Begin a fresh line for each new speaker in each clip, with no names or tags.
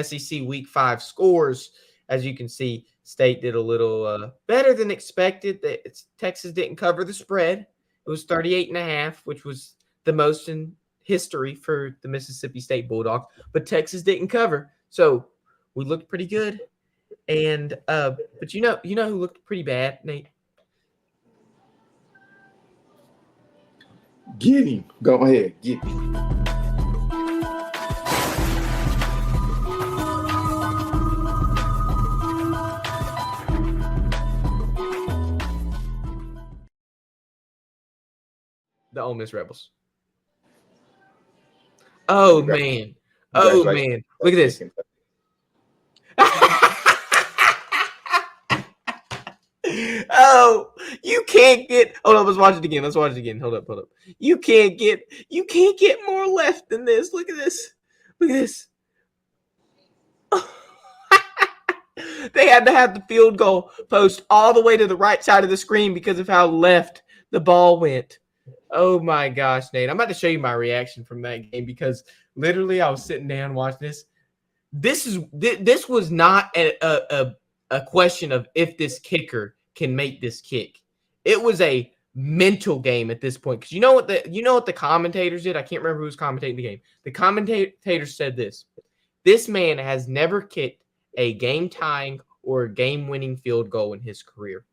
SEC Week 5 scores. As you can see, State did a little better than expected. Texas didn't cover the spread. It was 38.5, which was the most in history for the Mississippi State Bulldogs. But Texas didn't cover, so we looked pretty good. And but you know who looked pretty bad, Nate?
Get him. Go ahead. Get him.
The Ole Miss Rebels. Oh, man. Oh, man. Look at this. Oh, you can't get. Hold on, let's watch it again. Hold up. You can't get more left than this. Look at this. They had to have the field goal post all the way to the right side of the screen because of how left the ball went. Oh my gosh, Nate. I'm about to show you my reaction from that game because literally I was sitting down watching this. This was not a question of if this kicker can make this kick. It was a mental game at this point. Because you know what the commentators did? I can't remember who was commentating the game. The commentators said this. This man has never kicked a game-tying or a game-winning field goal in his career.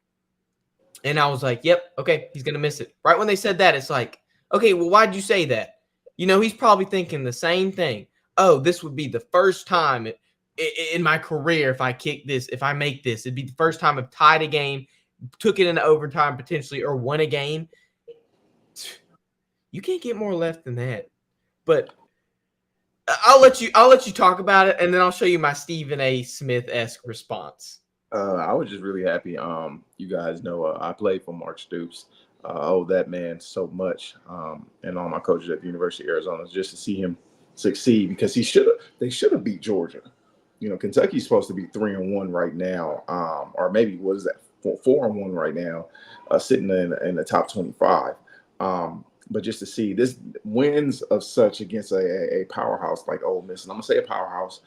And I was like, yep, okay, he's going to miss it. Right when they said that, it's like, okay, well, why'd you say that? He's probably thinking the same thing. Oh, this would be the first time in my career if I kick this, if I make this. It'd be the first time I've tied a game, took it into overtime potentially, or won a game. You can't get more left than that. But I'll let you talk about it, and then I'll show you my Stephen A. Smith-esque response.
I was just really happy. You guys know I played for Mark Stoops. I owe that man so much, and all my coaches at the University of Arizona, just to see him succeed because they should have beat Georgia. Kentucky's supposed to be 3-1 right now, or maybe what is that 4-1 right now, sitting in the top 25. But just to see this wins of such against a powerhouse like Ole Miss, and I'm gonna say a powerhouse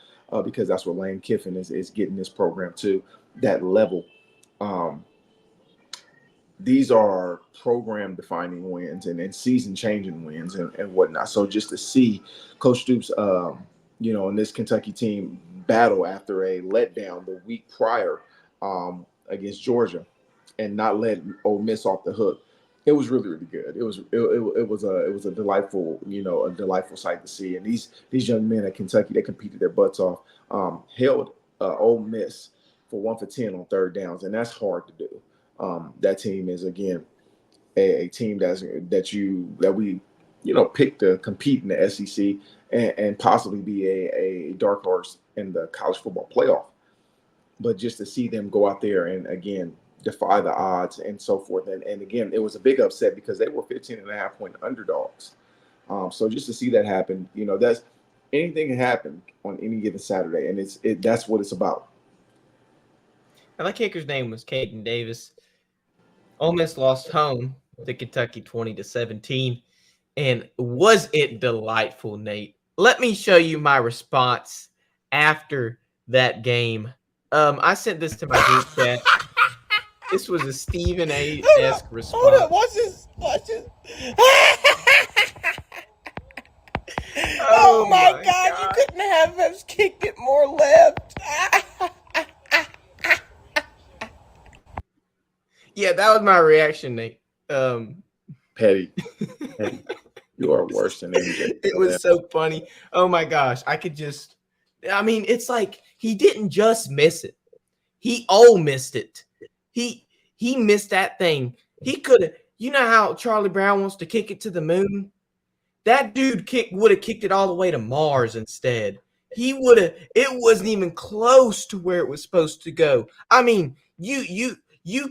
because that's what Lane Kiffin is getting this program to, that level. These are program-defining wins and season-changing wins and whatnot. So just to see Coach Stoops, and this Kentucky team battle after a letdown the week prior against Georgia and not let Ole Miss off the hook, it was really, really good. It was a delightful, a delightful sight to see. And these young men at Kentucky, they competed their butts off, held Ole Miss for 1 for 10 on third downs, and that's hard to do. That team is again a team that we picked to compete in the SEC and possibly be a dark horse in the college football playoff. But just to see them go out there and again defy the odds and so forth, and again it was a big upset because they were 15.5-point underdogs. So just to see that happen, that's anything can happen on any given Saturday, and that's what it's about.
And that kicker's name was Caden Davis. Ole Miss lost home to Kentucky 20-17. And was it delightful, Nate? Let me show you my response after that game. I sent this to my group chat. This was a Stephen A.-esque response.
Hold up, watch this. Oh my God, you couldn't have us kicked it more left.
Yeah, that was my reaction, Nate.
Petty. You are worse than MJ.
It was so funny. Oh my gosh. It's like he didn't just miss it. He missed it. He missed that thing. He could have, how Charlie Brown wants to kick it to the moon? That dude would have kicked it all the way to Mars instead. It wasn't even close to where it was supposed to go. I mean, you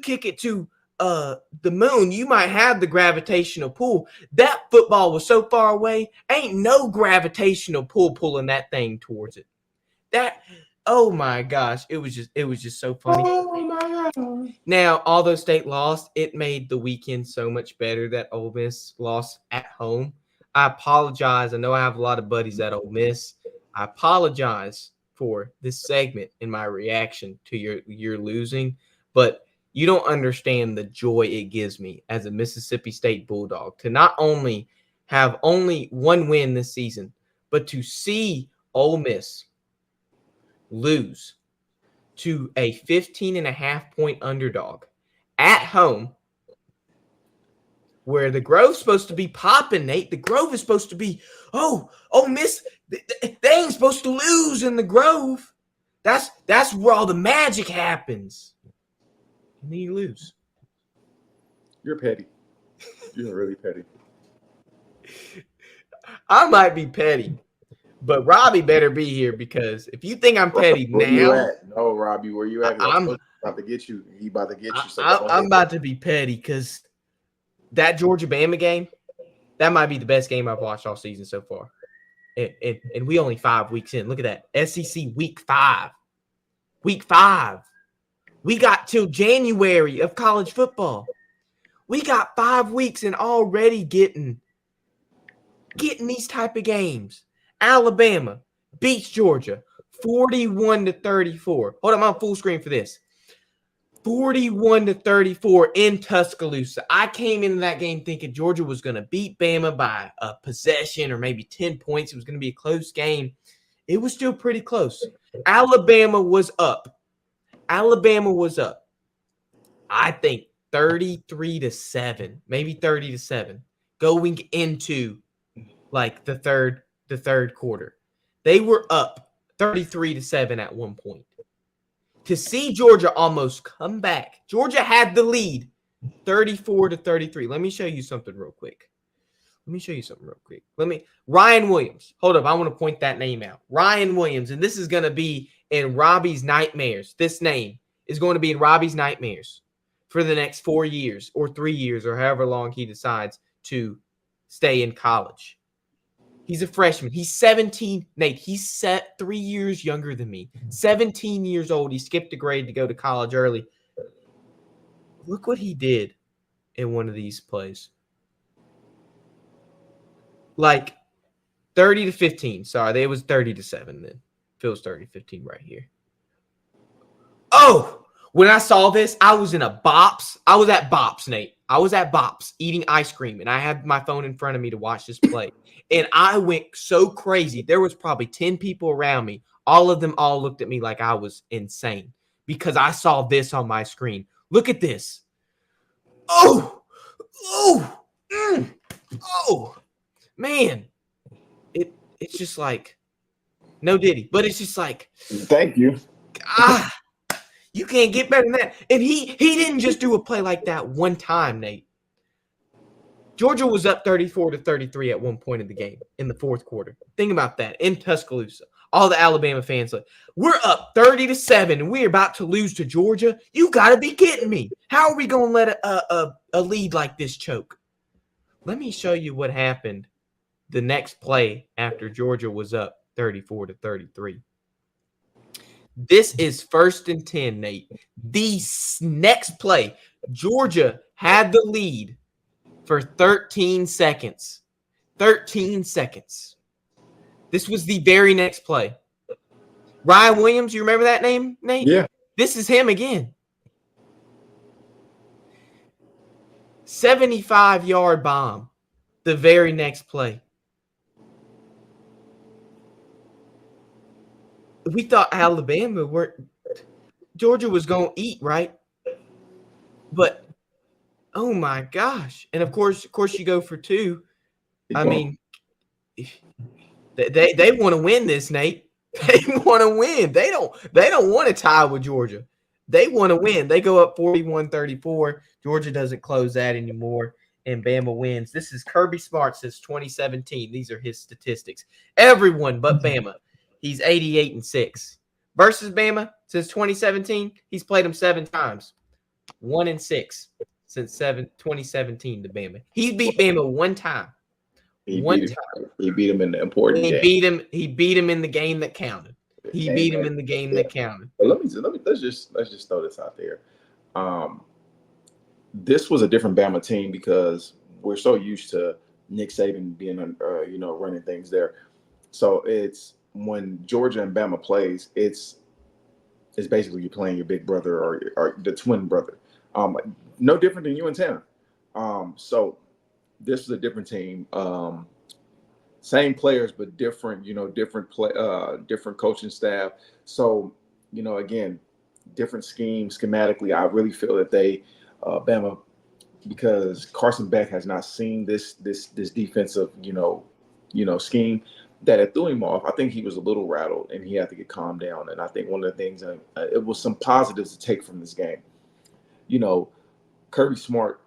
kick it to the moon, you might have the gravitational pull. That football was so far away, ain't no gravitational pull pulling that thing towards it. Oh my gosh, it was just so funny.
Oh my God.
Now, although State lost, it made the weekend so much better that Ole Miss lost at home. I apologize. I know I have a lot of buddies at Ole Miss. I apologize for this segment in my reaction to your losing, but you don't understand the joy it gives me as a Mississippi State Bulldog to not only have only one win this season, but to see Ole Miss lose to a 15.5-point underdog at home, where the Grove's supposed to be popping, Nate. The Grove is supposed to be, Ole Miss, they ain't supposed to lose in the Grove. That's where all the magic happens. And then you lose.
You're petty. You're really petty.
I might be petty, but Robbie better be here, because if you think I'm petty
where
now,
you at? No, Robbie, where you at?
I'm
about to get you. He about to get you. So
I'm about to be petty, because that Georgia Bama game, that might be the best game I've watched all season so far. And we only 5 weeks in. Look at that. SEC week 5. Week 5. We got till January of college football. We got 5 weeks and already getting these type of games. Alabama beats Georgia 41-34. Hold on, I'm on full screen for this. 41-34 in Tuscaloosa. I came into that game thinking Georgia was going to beat Bama by a possession or maybe 10 points. It was going to be a close game. It was still pretty close. Alabama was up. I think 33-7, maybe 30-7, going into like the third quarter. They were up 33-7 at one point. To see Georgia almost come back. Georgia had the lead 34-33. Let me show you something real quick. Ryan Williams. Hold up. I want to point that name out. Ryan Williams. And this is going to be in Robbie's nightmares. This name is going to be in Robbie's nightmares for the next 4 years or 3 years or however long he decides to stay in college. He's a freshman. He's 17. Nate, he's 3 years younger than me. 17 years old. He skipped a grade to go to college early. Look what he did in one of these plays. Like 30-15. Sorry, it was 30-7 then. Feels 30-15 right here. Oh, when I saw this, I was in a Bops. I was at Bops, Nate. I was at Bops eating ice cream, and I had my phone in front of me to watch this play. And I went so crazy. There was probably 10 people around me. All of them all looked at me like I was insane because I saw this on my screen. Look at this. Oh, man. It's just like, no Diddy, but it's just like.
Thank you.
You can't get better than that. And he didn't just do a play like that one time, Nate. Georgia was up 34-33 at one point in the game in the fourth quarter. Think about that. In Tuscaloosa. All the Alabama fans like, we're up 30-7 and we're about to lose to Georgia. You got to be kidding me. How are we going to let a lead like this choke? Let me show you what happened the next play after Georgia was up 34-33. This is 1st and 10, Nate. The next play, Georgia had the lead for 13 seconds. 13 seconds. This was the very next play. Ryan Williams, you remember that name, Nate?
Yeah.
This is him again. 75-yard bomb. The very next play. We thought Georgia was going to eat, right? But, oh my gosh. And of course you go for 2. I mean, they want to win this, Nate. They want to win. They don't want to tie with Georgia. They want to win. They go up 41-34. Georgia doesn't close that anymore, and Bama wins. This is Kirby Smart since 2017. These are his statistics. Everyone but Bama. He's 88-6. Versus Bama, since 2017, he's played them 7 times. 1-6 since 2017 to Bama. He beat Bama one time.
He beat him in the important game.
He beat him in the game that counted.
But let's just throw this out there. This was a different Bama team because we're so used to Nick Saban being running things there. So it's when Georgia and Bama plays, it's basically you're playing your big brother or the twin brother. No different than you and Tanner. So this is a different team. Same players, but different, different coaching staff. So, again, different schemes schematically. I really feel that they, Bama, because Carson Beck has not seen this defensive, scheme that it threw him off. I think he was a little rattled and he had to get calmed down. And I think one of the things, it was some positives to take from this game. Kirby Smart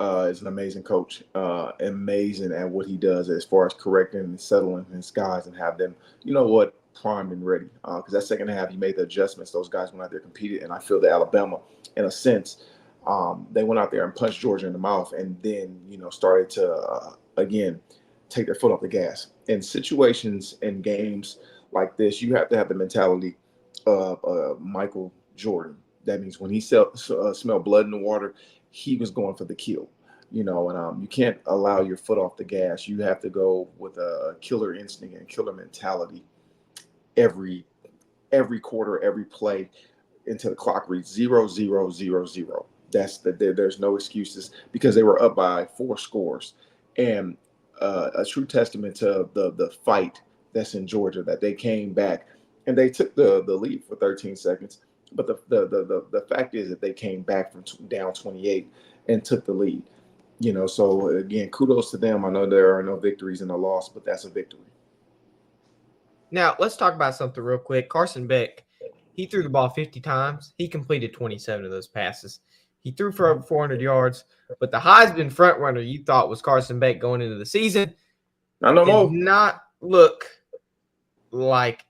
is an amazing coach, amazing at what he does as far as correcting and settling his guys and have them, primed and ready. Because that second half, he made the adjustments. Those guys went out there, competed, and I feel that Alabama, in a sense, they went out there and punched Georgia in the mouth and then, started to, again, take their foot off the gas. In situations and games like this, you have to have the mentality of Michael Jordan. That means when he smelled blood in the water, he was going for the kill, and you can't allow your foot off the gas. You have to go with a killer instinct and killer mentality every quarter, every play until the clock reads 0-0-0-0. There's no excuses because they were up by 4 scores. And a true testament to the fight that's in Georgia, that they came back and they took the lead for 13 seconds. But the fact is that they came back from down 28 and took the lead. So again, kudos to them. I know there are no victories in a loss, but that's a victory.
Now, let's talk about something real quick. Carson Beck, he threw the ball 50 times. He completed 27 of those passes. He threw for over 400 yards. But the Heisman frontrunner you thought was Carson Beck going into the season did not look like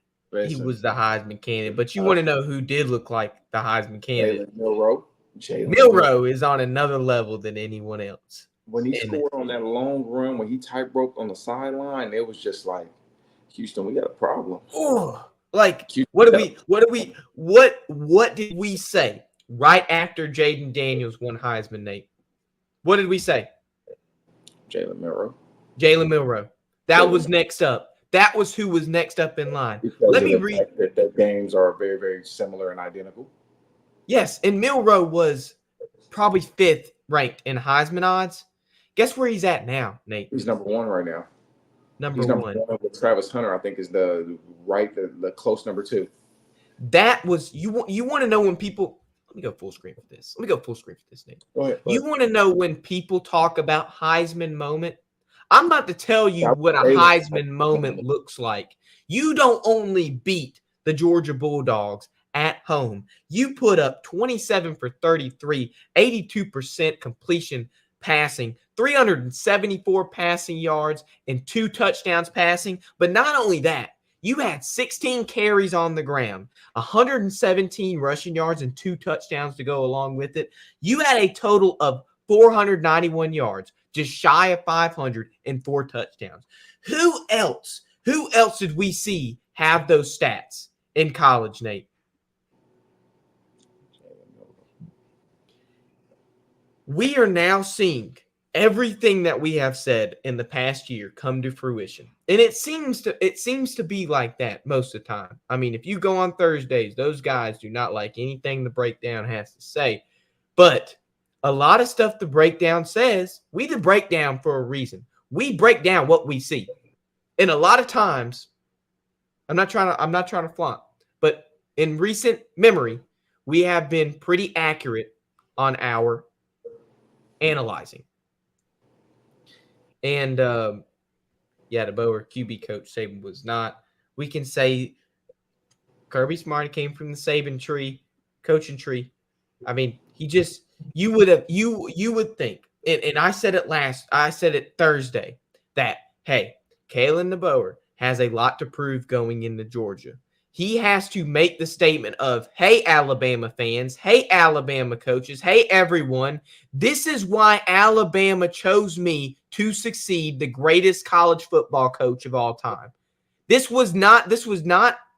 he was the Heisman candidate. But you want to know who did look like the Heisman candidate?
Jalen
Milroe is on another level than anyone else.
When he scored on that long run, when he tightrope on the sideline, it was just like, Houston, we got a problem.
Oh, like what did we say right after Jaden Daniels won Heisman, Nate? What did we say?
Jalen
Milroe. That was next up. That was who was next up in line.
Because
let me read.
Their games are very, very similar and identical.
Yes, and Milroe was probably 5th ranked in Heisman odds. Guess where he's at now, Nate?
He's number 1 right now.
Number one
with Travis Hunter, I think, is the close number 2.
That was you want to know when people. Let me go full screen for this. Nate.
Go ahead.
You want to know when people talk about Heisman moment? I'm about to tell you what a Heisman moment looks like. You don't only beat the Georgia Bulldogs at home. You put up 27 for 33, 82% completion passing, 374 passing yards, and 2 touchdowns passing. But not only that, you had 16 carries on the ground, 117 rushing yards, and 2 touchdowns to go along with it. You had a total of 491 yards, just shy of 500, and 4 touchdowns. Who else did we see have those stats in college, Nate? We are now seeing everything that we have said in the past year come to fruition. And it seems to be like that most of the time. I mean, if you go on Thursdays, those guys do not like anything the breakdown has to say. But a lot of stuff the breakdown says, we the breakdown for a reason. We break down what we see. And a lot of times, I'm not trying to flaunt, but in recent memory, we have been pretty accurate on our analyzing. And the Boer QB coach Saban was not. We can say Kirby Smart came from the Saban tree, coaching tree. I mean, you would think, and I said it Thursday, that hey, Kalen DeBoer has a lot to prove going into Georgia. He has to make the statement of, hey, Alabama fans, hey, Alabama coaches, hey, everyone, this is why Alabama chose me to succeed, the greatest college football coach of all time. This was not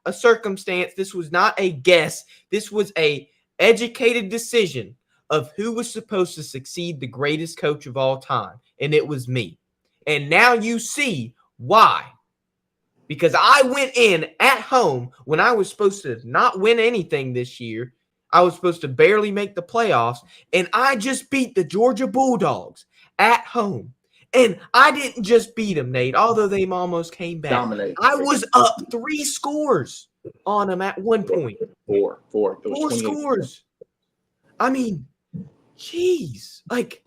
a circumstance. This was not a guess. This was a educated decision of who was supposed to succeed, the greatest coach of all time, and it was me. And now you see why. because I went in at home when I was supposed to not win anything this year. I was supposed to barely make the playoffs, and I just beat the Georgia Bulldogs at home. And I didn't just beat them, Nate, although they almost came back.
Dominate.
I was up 3 scores on them at one point.
Four.
Four scores. I mean, jeez. Like,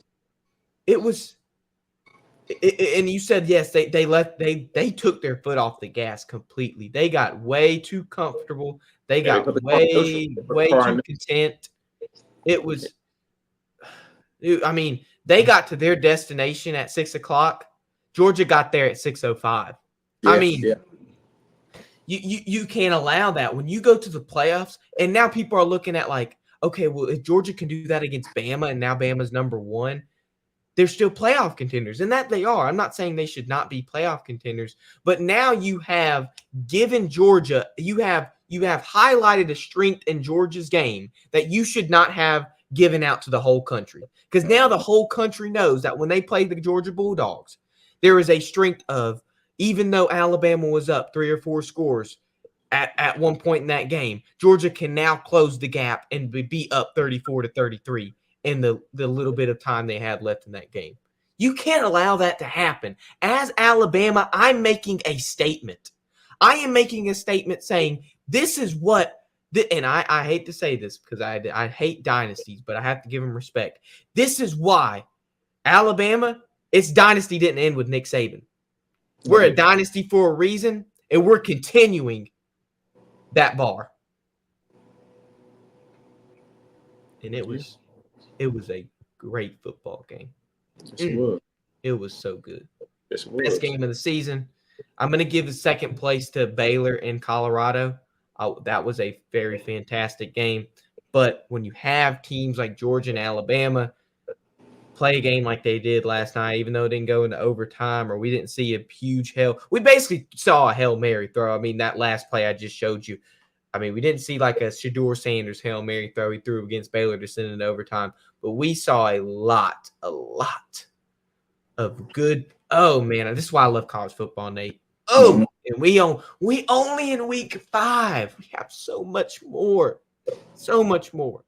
it was – and you said, yes, they took their foot off the gas completely. They got way too comfortable. They got way too content. It was – I mean – they got to their destination at 6 o'clock. Georgia got there at 6:05.
Yeah,
I mean, you can't allow that when you go to the playoffs. And now people are looking at like, okay, well, if Georgia can do that against Bama, and now Bama's number 1, they're still playoff contenders, and that they are. I'm not saying they should not be playoff contenders, but now you have given Georgia, you have highlighted a strength in Georgia's game that you should not have given out to the whole country, because now the whole country knows that when they play the Georgia Bulldogs, there is a strength of, even though Alabama was up 3 or 4 scores at one point in that game, Georgia can now close the gap and be up 34-33 in the little bit of time they had left in that game. You can't allow that to happen. As Alabama, I'm making a statement. I am making a statement saying this is what, and I hate to say this because I hate dynasties, but I have to give them respect. This is why Alabama, its dynasty didn't end with Nick Saban. We're a dynasty for a reason, and we're continuing that bar. And it was a great football game. It was so good. Best game of the season. I'm going to give the second place to Baylor in Colorado. That was a very fantastic game. But when you have teams like Georgia and Alabama play a game like they did last night, even though it didn't go into overtime or we didn't see a huge we basically saw a Hail Mary throw. I mean, that last play I just showed you. I mean, we didn't see like a Shedeur Sanders Hail Mary throw he threw against Baylor to send it into overtime. But we saw a lot of good. Oh, man, this is why I love college football, Nate. Oh, and we only in week 5. We have so much more. So much more.